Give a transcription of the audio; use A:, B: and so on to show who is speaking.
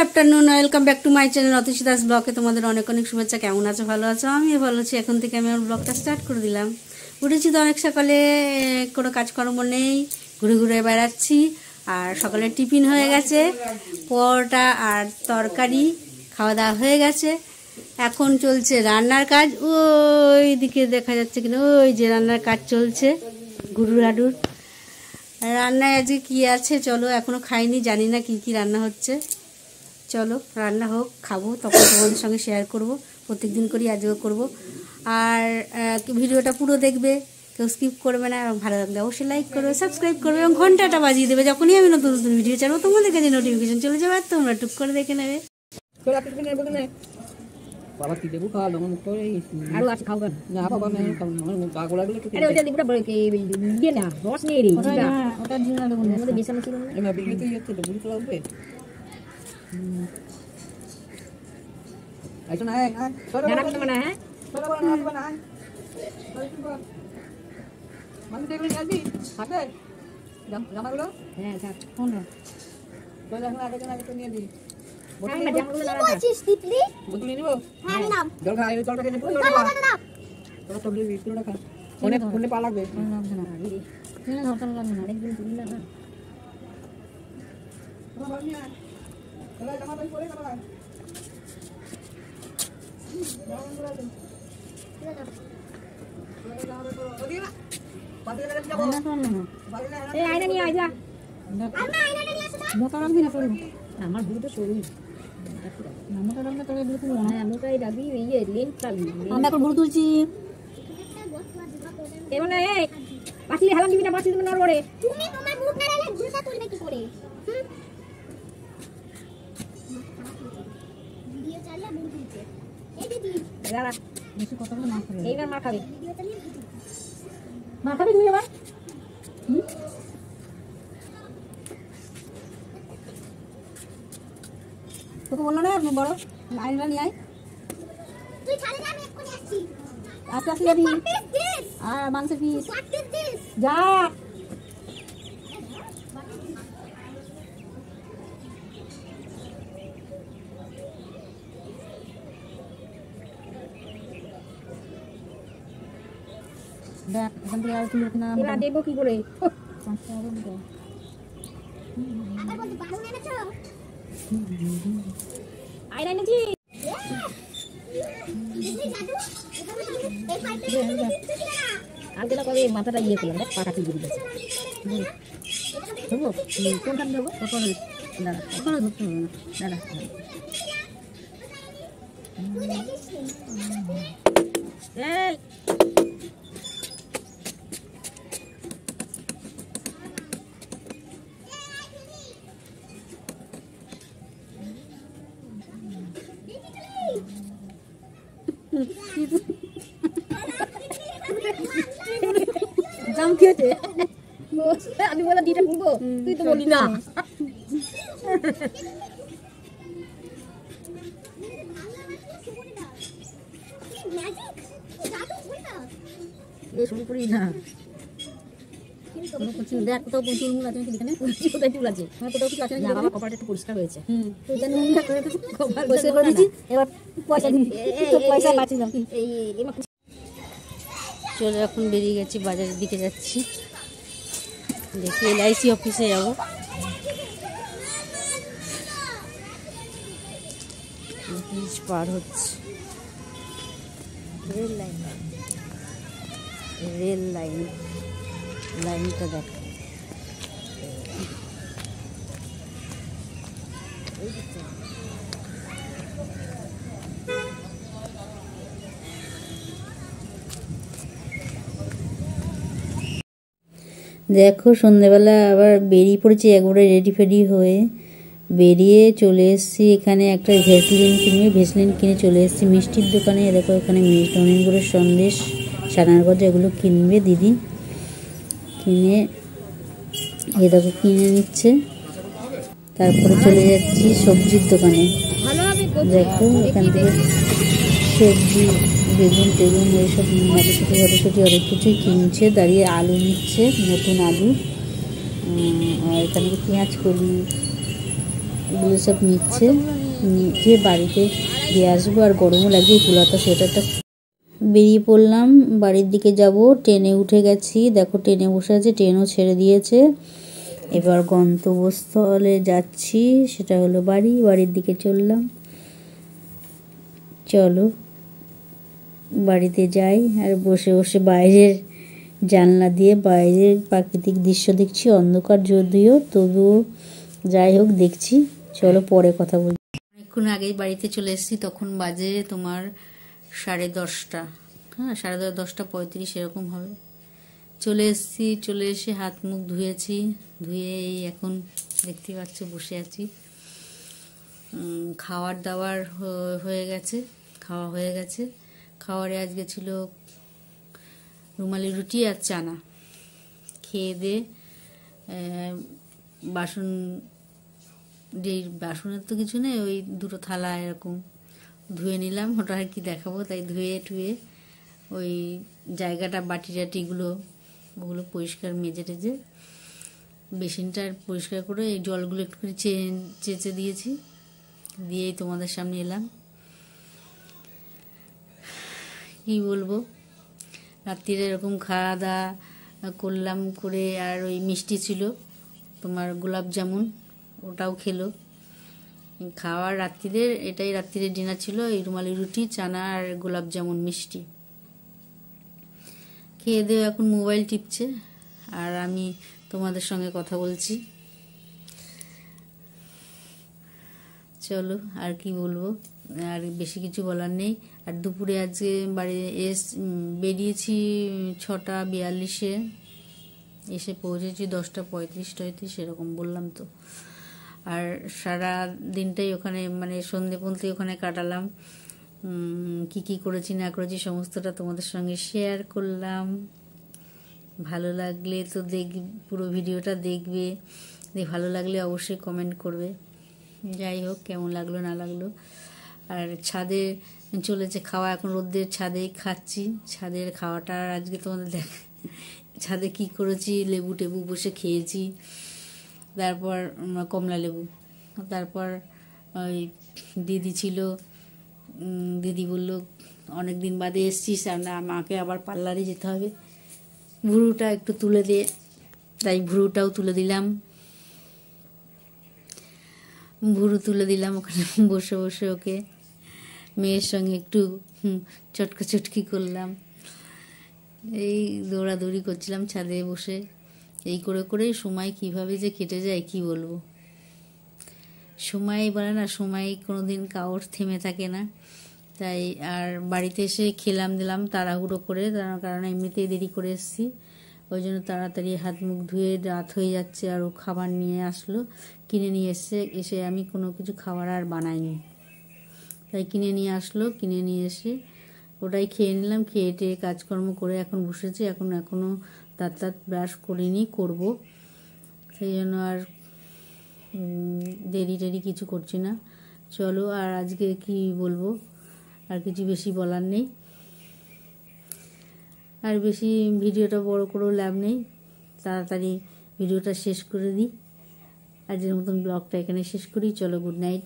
A: Afternoon, welcome back to my channel Atish Das ব্লগে। তোমাদের অনেক অনেক শুভেচ্ছা। কেমন আছো? ভালো আছো? আমিও ভালো আছি। এখন থেকে আমি আমার ব্লগটা স্টার্ট করে দিলাম। উঠেছি তো অনেক সকালে, কোনো কাজকর্ম নেই, ঘুরে ঘুরে বেড়াচ্ছি। আর সকালে টিফিন হয়ে গেছে, পরোটা আর তরকারি খাওয়া দাওয়া হয়ে গেছে। এখন চলছে রান্নার কাজ। ওই দিকে দেখা যাচ্ছে কিনা, ওই যে রান্নার কাজ চলছে গুরুর হাডুর। রান্নায় আজকে কি আছে চলো, এখনো খাইনি, জানি না কি কি রান্না হচ্ছে। চলো রান্না হোক, খাবো, তখন তোমাদের সঙ্গে শেয়ার করব। প্রত্যেকদিন করি, আজও করব। আর ভিডিওটা পুরো দেখবে, কেউ স্কিপ করবে না। এবং ভালো লাগলে অবশ্যই লাইক করবে, সাবস্ক্রাইব করবে এবং ঘন্টাটা বাজিয়ে দেবে। যখনই আমি নতুন নতুন ভিডিও ছাড়বো তোমাদের কাছে নোটিফিকেশন চলে যাবে, আর তোমরা টুক করে দেখে নেবে।
B: বাবা কি দেবো খাওয়া লবণ করে
C: আরো আছে খাও কেন?
B: না বাবা আমি খাবো না, আমার পাগল লাগলে
C: আরে ওইটা দিবটা বলে কি দিয়ে না রস নেই রে
A: ওটা জিনা দেবো না,
C: আমাদের বেশি ছিল না
B: আমি বিক্রি তো ইচ্ছে তো বুঝতে লাগবে। আইছো না হ্যাঁ
C: না না মানে হ্যাঁ
B: চলো না না মানে দেখলে যাবি হাতে জামাগুলো
C: হ্যাঁ স্যার
A: কোন রে?
B: চল এখন আগে তো নিয়ে দিই
C: হ্যাঁ না জামগুলো না
B: বোতল নিয়ে নিবো।
C: হ্যাঁ নাম
B: জল খাই জলটা খেয়ে নিবো। তোরা তো দিবি তোরা খা অনেক ফোনে পা লাগবে।
A: লাগবে না, কিনে ধরতে লাগবে না।
C: একদিন তুলি না
B: তোরা বাড়ি আয় চলো জামা বাড়ি পরে যাবা।
C: এই আয়না নিয়ে আইলা
A: মোটা রাখবি না, সরু।
C: আমার বুড়ো তো সরু
A: মোটা রাখলে তোর এগুলো তুলবো না।
C: হ্যাঁ মোটাই রাখবি ইয়ে লেন খাবি
A: আমরা এখন ভুল তুলছি।
C: এমন এই পাতিলে হালাম দিবি না, পাতিলে দিবি না ওরে
D: তুমি তোমার মুখ নাড়ালে ঘুরটা তুলবে কি করে? ভিডিও চালিয়ে মুখ তুলছে। এই দিদি
C: দাঁড়া
A: বেশি কথা বলে মাছ পড়ে।
C: এইবার মার খাবে
D: ভিডিও চালিয়ে
A: মা খাবি তুই এবার? তোকে বললো না বড় আইনটা নিয়ে আয়,
D: তুই ছাড়ে না, আমি এক্ষুনি আসছি।
A: আস্তে আস্তে যাবি।
D: What is this?
A: আর মাংসের পিস
D: What is this?
A: যা। দেখ এখান থেকে আর তুই না
C: এবার দেখবো কি করে
D: আবার বলতে বারণ এনেছো?
C: আয়না এনেছি
D: দিদি জাদু? এখানে জাদু? এই ফাইলটা তুমি দিচ্ছ কি না?
C: কালকে না করে মাথাটা ইয়ে করলাম দেখ পাটা তুলে দিয়েছে
A: ধরবো কোনটা দেবো? ওখানে দাঁড়া, ওখানে ধরতে হবে না, দাঁড়া।
D: তুই দেখিস নি?
C: এই
A: দাম কি হচ্ছে?
C: আমি বলে দিটা খুলবো তুই তো বলি না
D: ম্যাজিক? জাদু বলতা?
A: এই শুরু করি না। দেখ কোথাও চুল মুল আছে নাকি এখানে?
C: কোথায় চুল আছে
A: আমার কোথাও কিছু আছে নাকি?
C: না বাবা কপালটা একটু পরিষ্কার হয়েছে
A: তুই জানি না করে পয়সা করে দিচ্ছি, এবার পয়সা দিবি। পয়সা পাচ্ছি না কি?
C: এই
A: চলো এখন বেরিয়ে গেছি, বাজারের দিকে যাচ্ছি। দেখি LIC অফিসে যাবো। ব্রিজ পার হচ্ছে, রেল লাইন, রেল লাইন, লাইনটা দেখ। দেখো সন্ধ্যেবেলা আবার বেরিয়ে পড়েছি, একবারে রেডি ফেডি হয়ে বেরিয়ে চলে এসেছি। এখানে একটা ভেসলিন কিনে চলে এসেছি মিষ্টির দোকানে। দেখো এখানে মিষ্টি অনেকগুলো সন্দেশ, ছানার গজা এগুলো কিনবে দিদি। কিনে এ দেখো কিনে নিচ্ছে। তারপরে চলে যাচ্ছি সবজির দোকানে। দেখো এখান থেকে সবজি, বেগুন টেগুন এইসব মটরশুঁটি অনেক কিছুই কিনছে, দাঁড়িয়ে আলু নিচ্ছে, নতুন আলু। আর এখানে পেঁয়াজ কলি, এগুলো সব নিচ্ছে, নিয়ে বাড়িতে দিয়ে আসবো। আর গরমও লাগে, কুলাতা সোয়েটারটা। বেরিয়ে পড়লাম, বাড়ির দিকে যাব। ট্রেনে উঠে গেছি, দেখো ট্রেনে বসে আছে, ট্রেনও ছেড়ে দিয়েছে। এবার গন্তব্যস্থলে যাচ্ছি, সেটা হলো বাড়ির দিকে চললাম। চলো বাড়িতে যাই। আর বসে বসে বাইরের জানলা দিয়ে বাইরের প্রাকৃতিক দৃশ্য দেখছি, অন্ধকার যদিও, তবুও যাই হোক দেখছি। চলো পরে কথা বলছি। অনেকক্ষণ আগেই বাড়িতে চলে এসেছি, তখন বাজে তোমার 10:30। হ্যাঁ, 10:30 এরকম হবে। চলে এসেছি, চলে এসে হাত মুখ ধুয়েছি, ধুয়ে এই এখন দেখতে পাচ্ছ বসে আছি। খাওয়ার দাওয়ার হয়ে গেছে, খাওয়া হয়ে গেছে। খাওয়ারে আজকে ছিল রুমালি রুটি আর চানা। খেয়ে দিয়ে বাসন, বাসনের তো কিছু নেই, ওই দুটো থালা এরকম ধুয়ে নিলাম। ওটা আর কি দেখাবো, তাই ধুয়ে টুয়ে ওই জায়গাটা বাটি টাটিগুলো ওগুলো পরিষ্কার মেজে টেজে বেসিনটা পরিষ্কার করে এই জলগুলো একটু করে চেঁচে দিয়েছি, দিয়েই তোমাদের সামনে এলাম। কি বলবো, রাত্রিরে এরকম খাওয়া দাওয়া করলাম, করে আর ওই মিষ্টি ছিল তোমার গোলাপ জামুন, ওটাও খেলো। খাওয়ার রাত্রিরে এটাই রাত্রিরে ডিনার ছিল, এই রুমালি রুটি চানা আর গোলাপ জামুন মিষ্টি। খেয়ে দিয়ে এখন মোবাইল টিপছে আর আমি তোমাদের সঙ্গে কথা বলছি। চলো আর কি বলবো, আর বেশি কিছু বলার নেই। আর দুপুরে আজকে বেরিয়েছি 6:42, এসে পৌঁছেছি 10:35 এরকম, বললাম তো। আর সারা দিনটাই ওখানে মানে সন্ধে পর্যন্ত ওখানে কাটালাম। কি কি করেছি না করেছি সমস্তটা তোমাদের সঙ্গে শেয়ার করলাম। ভালো লাগলে তো পুরো ভিডিওটা দেখবে, ভালো লাগলে অবশ্যই কমেন্ট করবে। যাই হোক, কেমন লাগলো না লাগলো। আর ছাদে চলেছে খাওয়া, এখন রোদ্রের ছাদেই খাচ্ছি। ছাদের খাওয়াটা আজকে তোমাদের ছাদে কি করেছি, লেবু টেবু বসে খেয়েছি, তারপর কমলা লেবু, তারপর ওই দিদি ছিল, দিদি বলল অনেক দিন বাদে এসছিস, আর না আমাকে আবার পার্লারে যেতে হবে, ভুরুটা একটু তুলে দে, তাই ভুরুটাও তুলে দিলাম। ভুরু তুলে দিলাম ওখানে বসে বসে, ওকে মেয়ের সঙ্গে একটু চটকা চটকি করলাম, এই দৌড়াদৌড়ি করছিলাম ছাদে বসে। এই করে করেই সময় কিভাবে যে কেটে যায় কি বলবো। সময় বলে না, সময় কোনো দিন কারোর থেমে থাকে না। তাই আর বাড়িতে এসে খেলাম দিলাম তাড়াহুড়ো করে, কারণ এমনিতেই দেরি করে এসেছি, ওই জন্য তাড়াতাড়ি হাত মুখ ধুয়ে রাত হয়ে যাচ্ছে। আর ও খাবার নিয়ে আসলো, কিনে নিয়ে এসে আমি কোনো কিছু খাবার আর বানাইনি, তাই কিনে নিয়ে আসলো, কিনে নিয়ে এসে ওটাই খেয়ে নিলাম। খেয়ে টেয়ে কাজকর্ম করে এখন বসেছি, এখনও দাঁত ব্রাশ করিনি, করব। সেই জন্য আর দেরি কিছু করছি না। চলো, আর আজকে কি বলবো, আর কিছু বেশি বলার নেই। আর বেশি ভিডিওটা বড় করেও লাভ নেই, তাড়াতাড়ি ভিডিওটা শেষ করে দিই। আজকের মতন ব্লগটা এখানে শেষ করি। চলো, গুড নাইট।